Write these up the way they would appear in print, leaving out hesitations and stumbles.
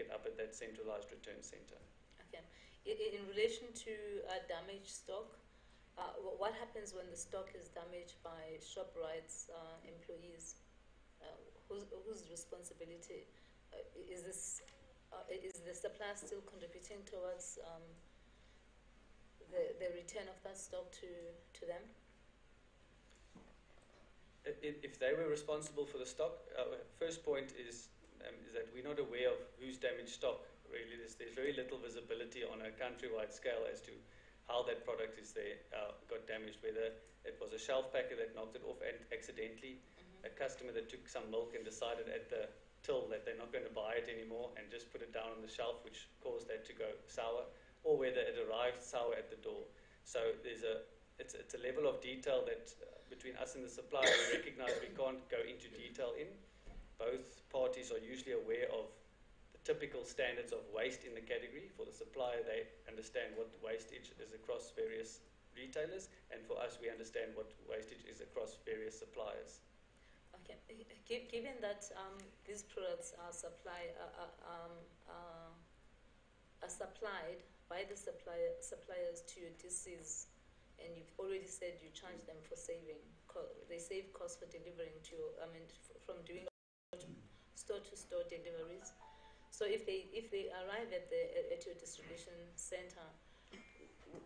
get up at that centralized return center. Okay. In relation to damaged stock, what happens when the stock is damaged by ShopRite's employees? Whose responsibility is this? Is the supplier still contributing towards the return of that stock to them? If they were responsible for the stock, first point is that we're not aware of who's damaged stock. Really, there's very little visibility on a countrywide scale as to how that product is there, got damaged, whether it was a shelf packer that knocked it off and accidentally, a customer that took some milk and decided at the till that they're not going to buy it anymore and just put it down on the shelf, which caused that to go sour, or whether it arrived sour at the door. So it's a level of detail that between us and the supplier we recognize we can't go into detail in. Both parties are usually aware of the typical standards of waste in the category. For the supplier, they understand what wastage is across various retailers, and for us, we understand what wastage is across various suppliers. Okay. Given that these products are supplied by the suppliers to your DCs, and you've already said you charge them for saving, they save costs for delivering to, from doing store-to-store deliveries. So if they arrive at your distribution center,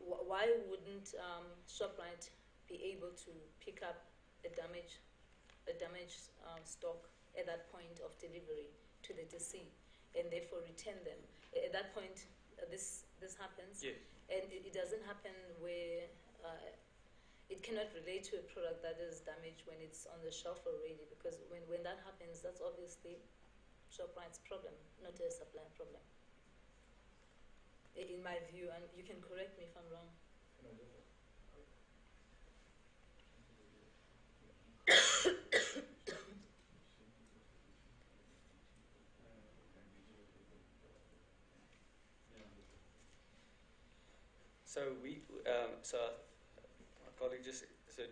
why wouldn't ShopRite be able to pick up a damaged stock at that point of delivery to the DC, and therefore return them? At that point, this happens, yes. And it doesn't happen where it cannot relate to a product that is damaged when it's on the shelf already, because when that happens, that's obviously ShopRite's problem, not a supplier problem. In my view, and you can correct me if I'm wrong. So my colleague just said,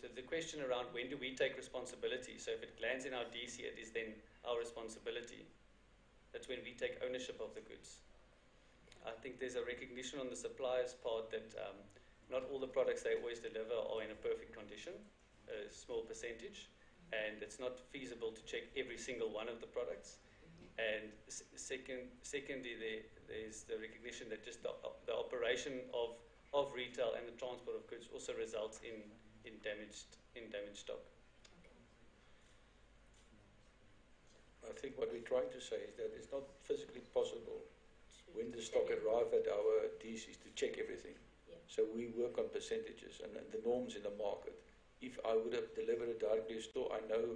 so the question around when do we take responsibility? So if it lands in our DC, it is then our responsibility. That's when we take ownership of the goods. I think there's a recognition on the supplier's part that not all the products they always deliver are in a perfect condition, a small percentage, and it's not feasible to check every single one of the products. And secondly, there's the recognition that just the operation of retail and the transport of goods also results in damaged stock. I think what we're trying to say is that it's not physically possible when the stock arrives at our DCs to check everything. Yeah. So we work on percentages and the norms in the market. If I would have delivered it directly to a store, I know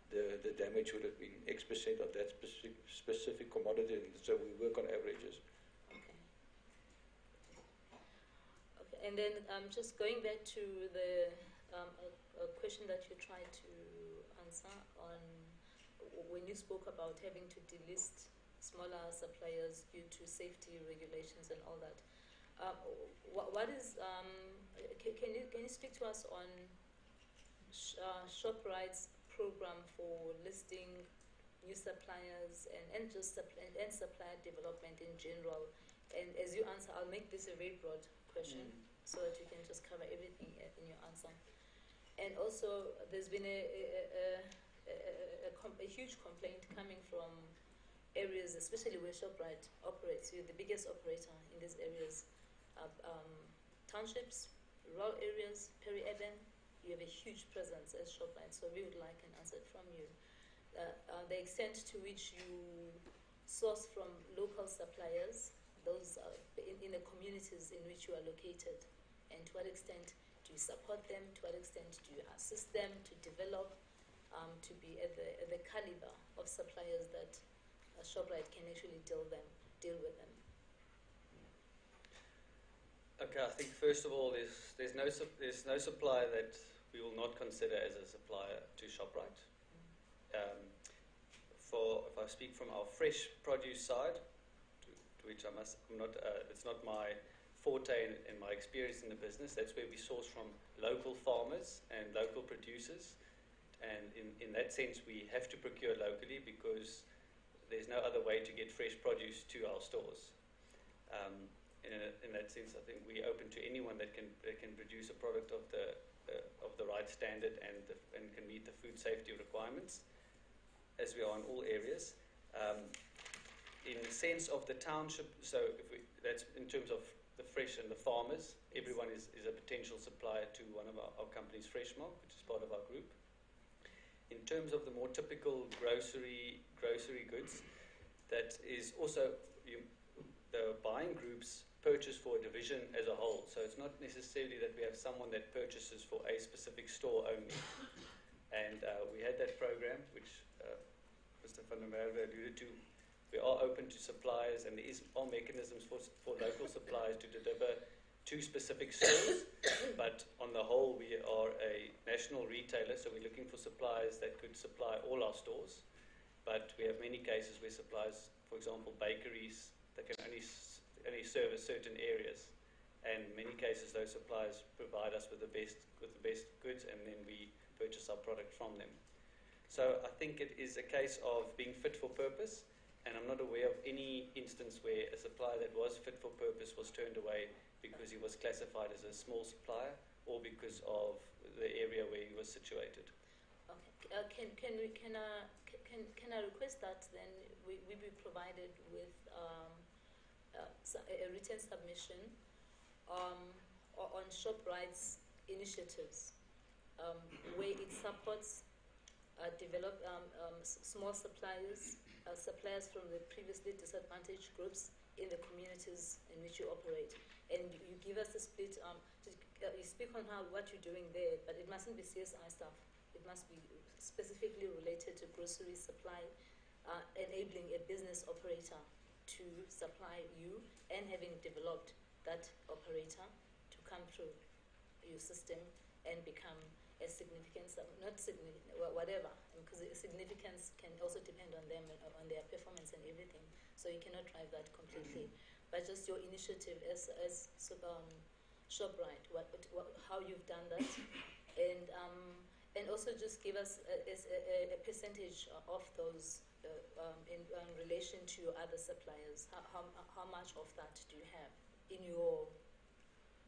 the damage would have been X% of that specific commodity, so we work on averages. Okay. And then just going back to the a question that you tried to answer on when you spoke about having to delist smaller suppliers due to safety regulations and all that. What is can you speak to us on ShopRite's program for listing new suppliers and supplier development in general? And as you answer, I'll make this a very broad question so that you can just cover everything in your answer. And also, there's been a huge complaint coming from areas, especially where ShopRite operates. You're the biggest operator in these areas, townships, rural areas, peri-urban. You have a huge presence as ShopRite, so we would like an answer from you. The extent to which you source from local suppliers, those in the communities in which you are located, and to what extent do you support them, to what extent do you assist them to develop, to be at the caliber of suppliers that ShopRite can actually deal with them. Okay, I think first of all, there's no supplier that we will not consider as a supplier to ShopRite. If I speak from our fresh produce side, to which it's not my forte in my experience in the business. That's where we source from local farmers and local producers, and in that sense, we have to procure locally because there's no other way to get fresh produce to our stores. In that sense, I think we're open to anyone that can produce a product of the right standard and can meet the food safety requirements, as we are in all areas. In the sense of the township, so that's in terms of the fresh and the farmers, everyone is a potential supplier to one of our companies, Freshmark, which is part of our group. In terms of the more typical grocery goods, that is also the buying groups purchase for a division as a whole. So it's not necessarily that we have someone that purchases for a specific store only. And we had that program, which Mr. van der Merwe alluded to. We are open to suppliers, and there are mechanisms for local suppliers to deliver to specific stores. But on the whole, we are a national retailer, so we're looking for suppliers that could supply all our stores. But we have many cases where suppliers, for example, bakeries, that can only service certain areas. And in many cases, those suppliers provide us with the best goods, and then we purchase our product from them. So I think it is a case of being fit for purpose. And I'm not aware of any instance where a supplier that was fit for purpose was turned away because he was classified as a small supplier or because of the area where he was situated. Okay. Can I request that then we be provided with a written submission on ShopRite's initiatives where it supports small suppliers. Suppliers from the previously disadvantaged groups in the communities in which you operate, and you give us a split. You speak on what you're doing there, but it mustn't be CSI stuff. It must be specifically related to grocery supply, enabling a business operator to supply you, and having developed that operator to come through your system and become a significant, not significant, whatever, because significance can also depend on them, on their performance and everything. So you cannot drive that completely. But just your initiative as ShopRite, how you've done that, and also just give us a percentage of those in relation to your other suppliers. How much of that do you have in your?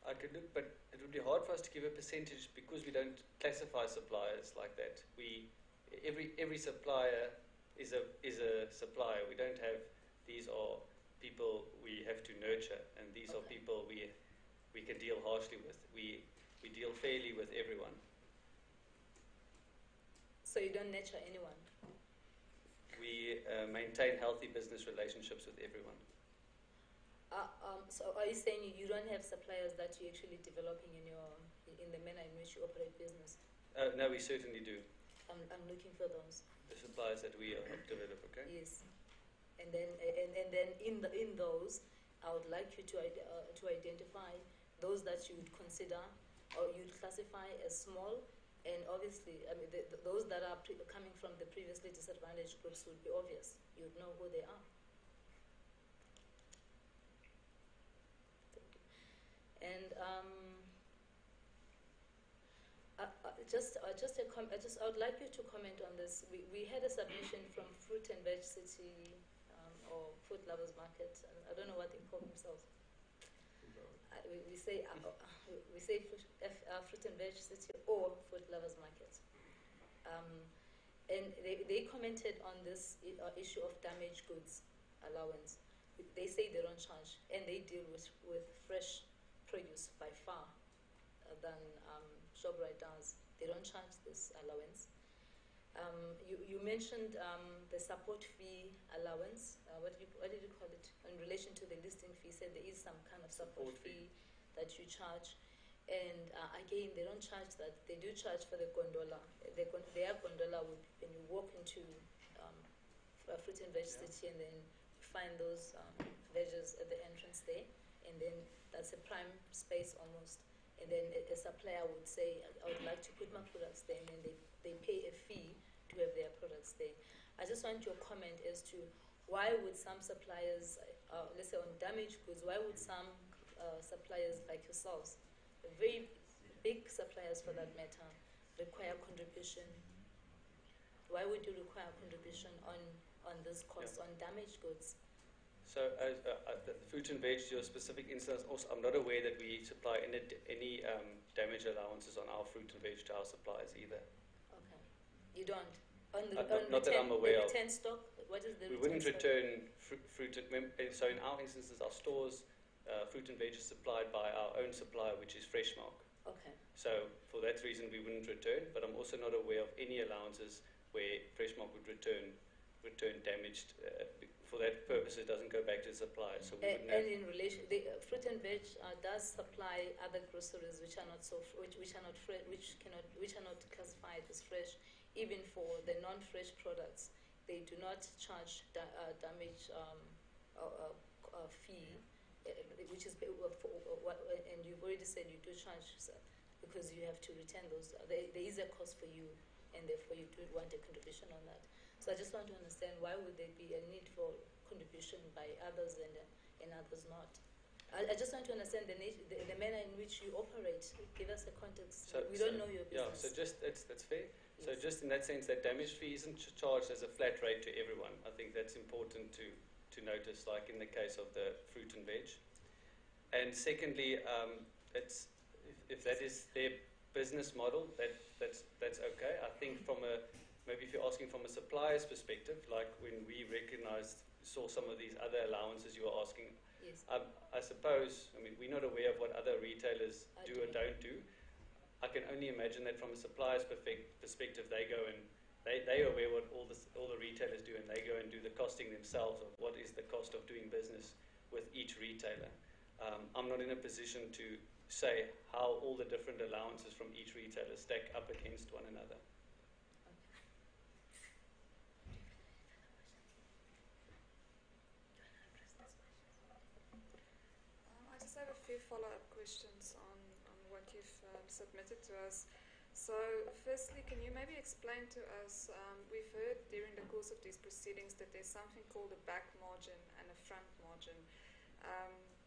I could look, but it would be hard for us to give a percentage because we don't classify suppliers like that. Every supplier is a supplier. We don't have, these are people we have to nurture, and these are people we can deal harshly with. We deal fairly with everyone. So you don't nurture anyone? We maintain healthy business relationships with everyone. So are you saying you don't have suppliers that you're actually developing in the manner in which you operate business? No, we certainly do. I'm looking for those. The suppliers that we help develop, okay? Yes, and then in those, I would like you to identify those that you would consider or you'd classify as small, and obviously, I mean, those that are coming from the previously disadvantaged groups would be obvious. You'd know who they are. And I would like you to comment on this. We had a submission from Fruit and Veg City or Food Lovers Market. I don't know what they call themselves. We say Fruit and Veg City or Food Lovers Market. And they commented on this issue of damaged goods allowance. They say they don't charge, and they deal with fresh produce by far than ShopRite does. They don't charge this allowance. You mentioned the support fee allowance. What did you call it? In relation to the listing fee, said there is some kind of support fee that you charge. And again, they don't charge that. They do charge for the gondola. Their gondola would, when you walk into Fruit and Veg City, and then you find those veggies at the entrance there, and then that's a prime space almost. And then a supplier would say, I would like to put my products there, and then they pay a fee to have their products there. I just want your comment as to why would some suppliers, let's say on damaged goods, why would some suppliers like yourselves, very big suppliers for that matter, require contribution? Why would you require contribution on on this cost on damaged goods? So, the fruit and veg, your specific instance, also, I'm not aware that we supply any damage allowances on our fruit and veg to our suppliers either. Okay. You don't? On the, not that I'm aware of. return stock, what is the We return wouldn't stock? return fruit. So in our instances, our stores, fruit and veg is supplied by our own supplier, which is Freshmark. Okay. So for that reason, we wouldn't return. But I'm also not aware of any allowances where Freshmark would return damaged. For that purpose, it doesn't go back to the supplier. So we wouldn't And have. in relation, the fruit and veg does supply other groceries which are not which are not fresh, which are not classified as fresh. Even for the non-fresh products, they do not charge damage fee, which is and you've already said you do charge because you have to return those. There is a cost for you, and therefore you do want a contribution on that. So I just want to understand, why would there be a need for contribution by others and others not? I just want to understand the manner in which you operate. Give us a context. We don't know your business. Yeah, so just that's fair. Yes. So just in that sense, that damage fee isn't charged as a flat rate to everyone. I think that's important to notice, like in the case of the fruit and veg. And secondly, it's if that is their business model, that's okay. I think maybe if you're asking from a supplier's perspective, like when we saw some of these other allowances you were asking, Yes. I suppose, we're not aware of what other retailers do or don't do. I can only imagine that from a supplier's perspective, they go and they are aware what all the retailers do, and they go and do the costing themselves of what is the cost of doing business with each retailer. I'm not in a position to say how all the different allowances from each retailer stack up against one another. I just have a few follow-up questions on what you've submitted to us. So, firstly, can you maybe explain to us, we've heard during the course of these proceedings that there's something called a back margin and a front margin.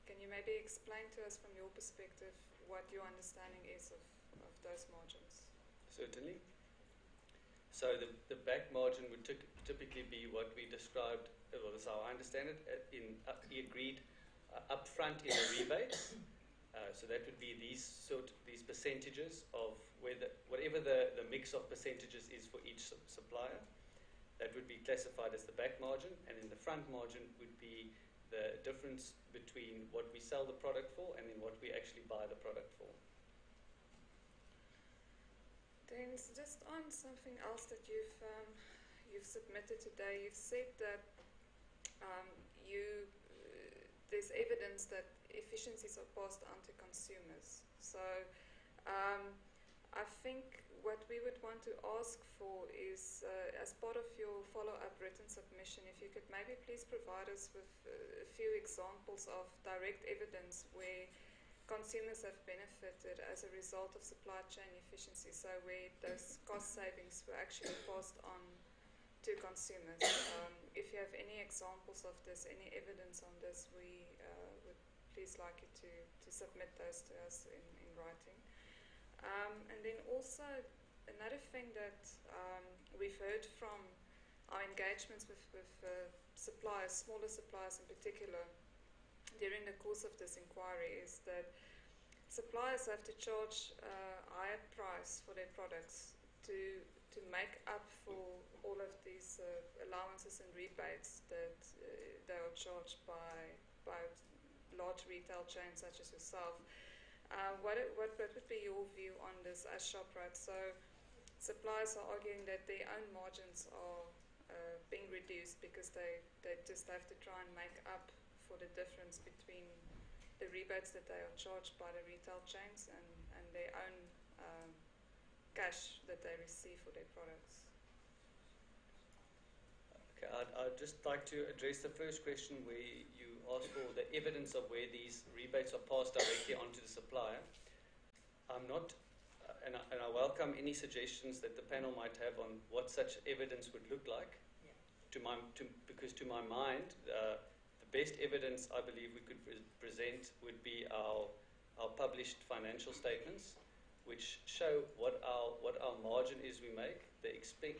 Can you maybe explain to us from your perspective what your understanding is of those margins? Certainly. So the back margin would typically be what we described, well, that's how I understand it, he agreed upfront in the rebate. So that would be these percentages of whatever the mix of percentages is for each supplier. That would be classified as the back margin, and then the front margin would be the difference between what we sell the product for and then what we actually buy the product for. Then just on something else that you've submitted today, you've said that there's evidence that efficiencies are passed on to consumers. So I think what we would want to ask for is, as part of your follow-up written submission, if you could maybe please provide us with a few examples of direct evidence where consumers have benefited as a result of supply chain efficiency, so where those cost savings were actually passed on to consumers. If you have any examples of this, any evidence on this, we would please like you to submit those to us in writing. And then also another thing that we've heard from our engagements with suppliers, smaller suppliers in particular, during the course of this inquiry, is that suppliers have to charge a higher price for their products to make up for all of these allowances and rebates that they are charged by large retail chains such as yourself. What would be your view on this as Shoprite? So suppliers are arguing that their own margins are being reduced because they just have to try and make up for the difference between the rebates that they are charged by the retail chains and their own cash that they receive for their products. Okay, I'd just like to address the first question where you asked for the evidence of where these rebates are passed directly onto the supplier. I'm not, and I welcome any suggestions that the panel might have on what such evidence would look like. Yeah. Because to my mind, the best evidence I believe we could present would be our published financial statements, which show what our margin is we make, the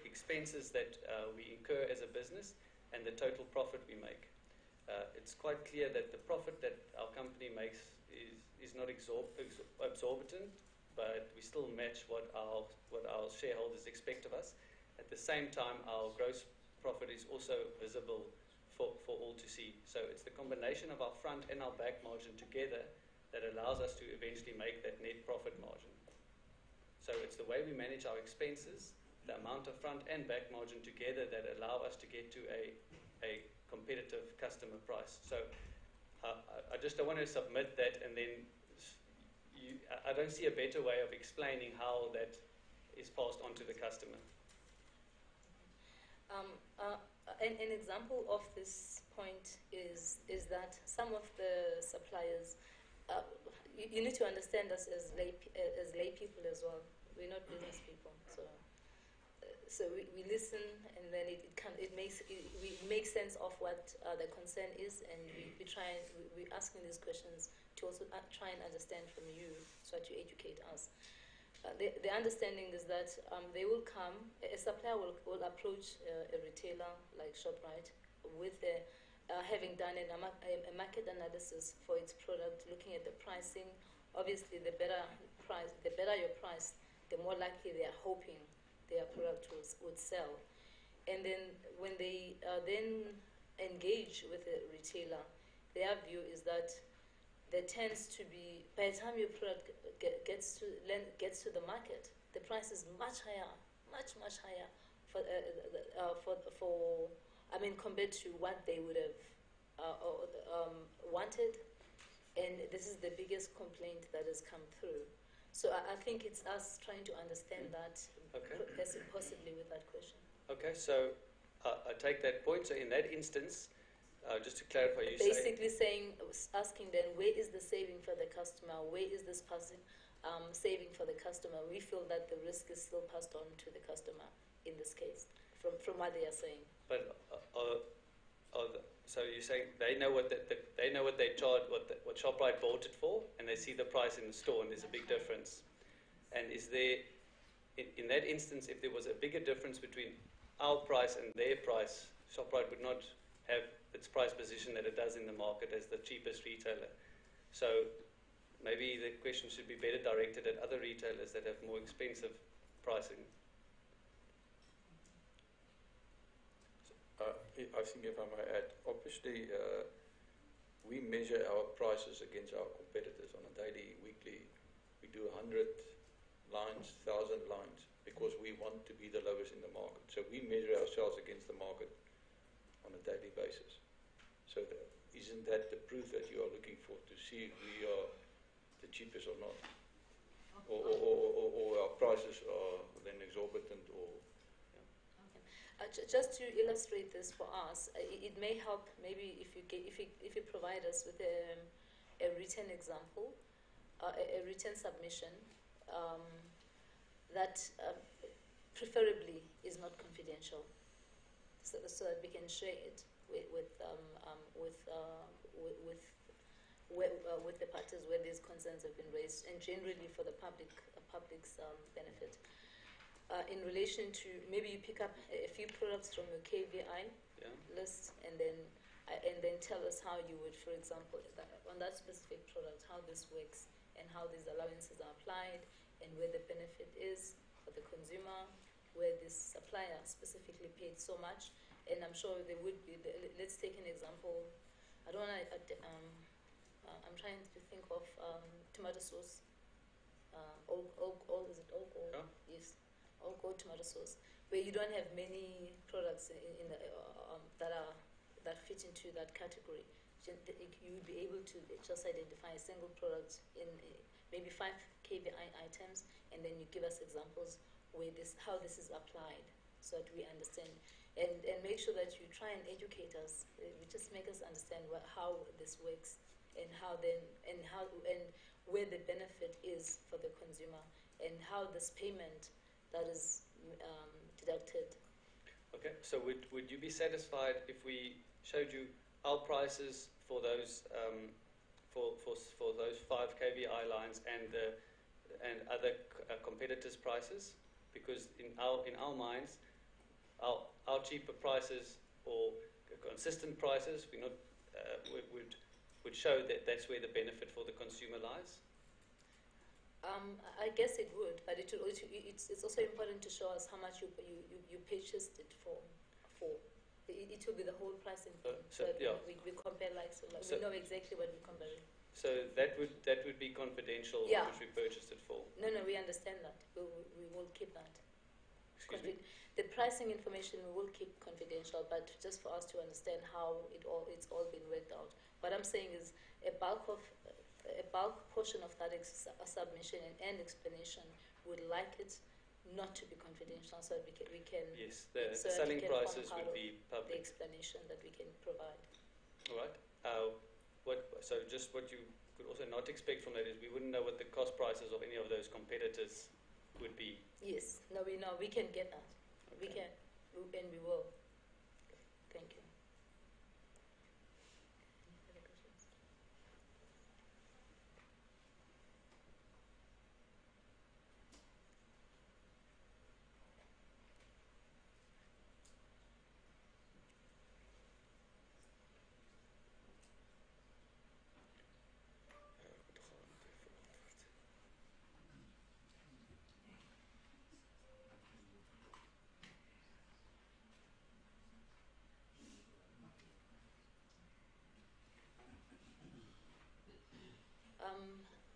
expenses that we incur as a business, and the total profit we make. It's quite clear that the profit that our company makes is not exorbitant, but we still match what our shareholders expect of us. At the same time, our gross profit is also visible for all to see. So it's the combination of our front and our back margin together that allows us to eventually make that net profit margin. So it's the way we manage our expenses, the amount of front and back margin together that allow us to get to a competitive customer price. So I just don't want to submit that and then I don't see a better way of explaining how that is passed on to the customer. An example of this point is that some of the suppliers, you need to understand us as lay people as well. We're not business people, so we listen, and then we make sense of what the concern is, and we're asking these questions to also try and understand from you, so that you educate us. The understanding is that they will come, a supplier will approach a retailer like ShopRite with having done a market analysis for its product, looking at the pricing. Obviously, the better your price, the more likely they are hoping their product would sell. And then when they then engage with a retailer, their view is that there tends to be, by the time your product gets to the market, the price is much higher, much higher compared to what they would have wanted. And this is the biggest complaint that has come through. So I think it's us trying to understand that possibly with that question. Okay, so I take that point. So in that instance, just to clarify, you basically asking them, where is the saving for the customer? Where is this saving for the customer? We feel that the risk is still passed on to the customer in this case, from what they are saying. But so you're saying they know what they know what they charge, what ShopRite bought it for, and they see the price in the store, and there's a big difference. And is there, in that instance, if there was a bigger difference between our price and their price, ShopRite would not have its price position that it does in the market as the cheapest retailer. So maybe the question should be better directed at other retailers that have more expensive pricing. I think if I may add, obviously we measure our prices against our competitors on a daily, weekly. We do 100 lines, 1,000 lines, because we want to be the lowest in the market. So we measure ourselves against the market on a daily basis. So isn't that the proof that you are looking for, to see if we are the cheapest or not? Or our prices are then exorbitant or... Just to illustrate this for us, it may help maybe if you provide us with a written example, a written submission that preferably is not confidential, so that we can share it with the parties where these concerns have been raised, and generally for the public's benefit. In relation to, maybe you pick up a few products from your KVI list, and then tell us how you would, for example, on that specific product, how this works and how these allowances are applied, and where the benefit is for the consumer, where this supplier specifically paid so much. And I'm sure there would be. Let's take an example. I don't want to. I'm trying to think of tomato sauce. Is it all? Yeah. Yes. Or gold tomato sauce, where you don't have many products in the, that fit into that category. You would be able to just identify a single product in maybe 5 KVI items, and then you give us examples where how this is applied, so that we understand, and make sure that you try and educate us. Just make us understand how this works, and where the benefit is for the consumer, and how this payment that is deducted. Okay, so would you be satisfied if we showed you our prices for those for those 5 KVI lines and other competitors' prices? Because in our minds, our cheaper prices or consistent prices, we're not, would show that that's where the benefit for the consumer lies? I guess it would, but it's also important to show us how much you purchased it for. It will be the whole price in So, that yeah. we compare so So- we know exactly what we're comparing. So that would be confidential, Yeah. which we purchased it for. No, we understand that. We will keep that. Excuse me? The pricing information we will keep confidential, but just for us to understand how it's all been worked out. What I'm saying is a bulk portion of that submission and explanation would like it not to be confidential, so that we can Yes, the so that selling we can form prices part would of be the public. explanation that we can provide. All right. So just what you could also not expect from that is we wouldn't know what the cost prices of any of those competitors would be. Yes, no, we can get that. We Okay. can, and we will. Thank you. Any further questions?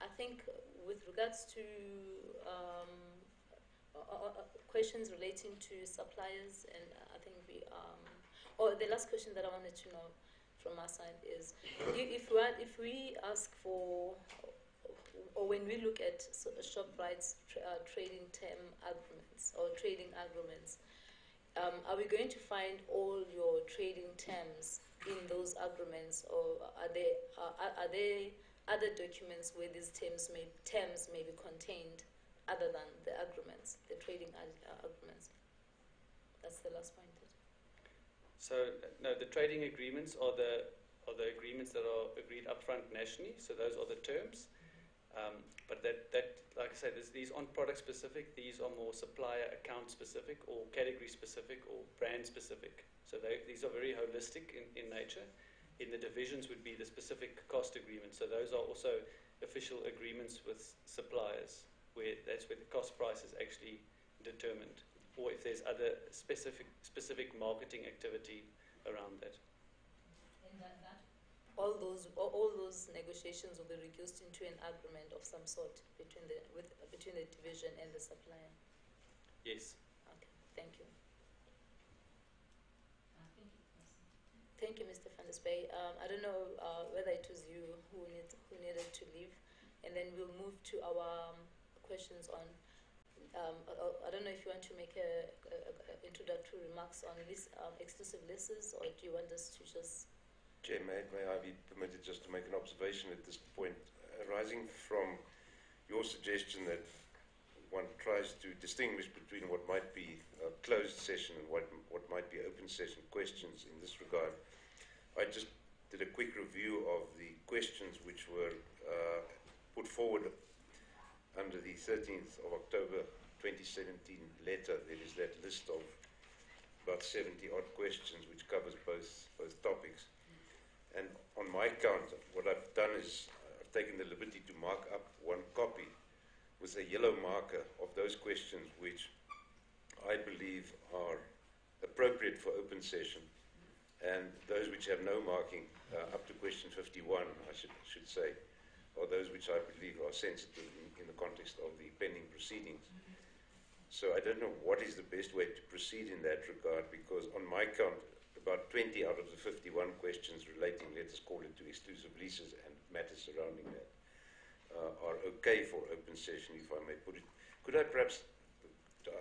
I think with regards to questions relating to suppliers, and I think the last question that I wanted to know from our side is, if we ask for, or when we look at ShopRite's trading term agreements or trading agreements, are we going to find all your trading terms in those agreements, or are there other documents where these terms may be contained other than the agreements, the trading agreements? That's the last point. So no, the trading agreements are the agreements that are agreed upfront nationally. So those are the terms. But that like I said, these aren't product specific. These are more supplier account specific, or category specific, or brand specific. So these are very holistic in nature. In the divisions would be the specific cost agreements. So those are also official agreements with suppliers, where that's where the cost price is actually determined, or if there's other specific marketing activity around that. And that all those negotiations will be reduced into an agreement of some sort between the division and the supplier. Yes. Okay, thank you. Thank you, Mr. Van der Spey. I don't know whether it was you who needed to leave, and then we'll move to our questions on. I don't know if you want to make introductory remarks on exclusive leases, or do you want us to just? Chair, may I be permitted just to make an observation at this point, arising from your suggestion that one tries to distinguish between what might be a closed session and what might be open session questions in this regard. I just did a quick review of the questions which were put forward under the 13th of October 2017 letter. There is that list of about 70 odd questions which covers both topics. And on my count, what I've done is I've taken the liberty to mark up one copy with a yellow marker of those questions which I believe are appropriate for open session, and those which have no marking, up to question 51, I should say, are those which I believe are sensitive in the context of the pending proceedings. So I don't know what is the best way to proceed in that regard, because on my count, about 20 out of the 51 questions relating, let us call it, to exclusive leases and matters surrounding that are okay for open session, if I may put it. Could I perhaps,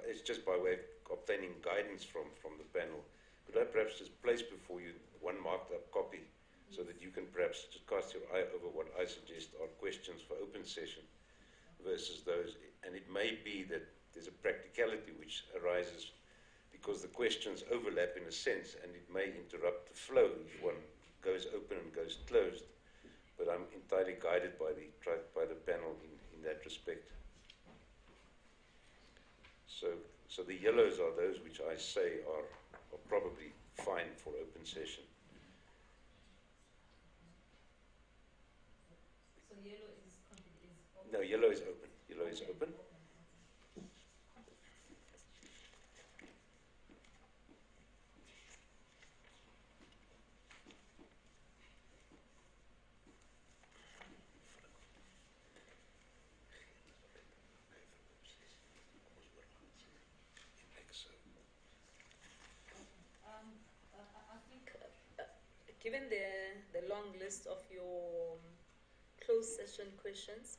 it's just by way of obtaining guidance from the panel, could I perhaps just place before you one marked up copy so that you can perhaps just cast your eye over what I suggest are questions for open session versus those, and it may be that there's a practicality which arises because the questions overlap in a sense, and it may interrupt the flow if one goes open and goes closed. But I'm entirely guided by the panel in that respect. So the yellows are those which I say are probably fine for open session. No, yellow is open. Yellow is open. I think, given the long list of your closed session questions,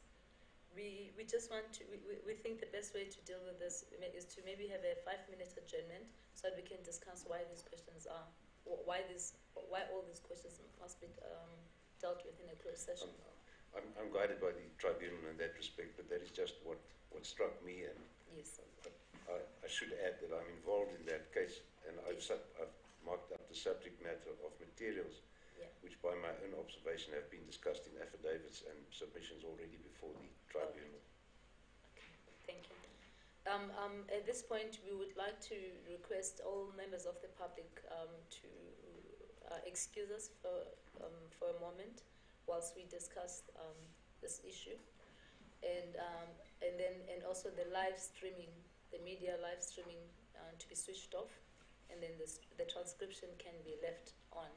we just want to, we think the best way to deal with this is to maybe have a 5-minute adjournment so that we can discuss why these questions are, why all these questions must be dealt with in a closed session. I'm guided by the tribunal in that respect, but that is just what struck me, and Yes. I should add that I'm involved in that case, and I've marked up the subject matter of materials, Yeah. which by my own observation have been discussed in affidavits and submissions already before the tribunal. Thank you. At this point, we would like to request all members of the public to excuse us for a moment whilst we discuss this issue, and also the live streaming, the media live streaming to be switched off, and then the transcription can be left on.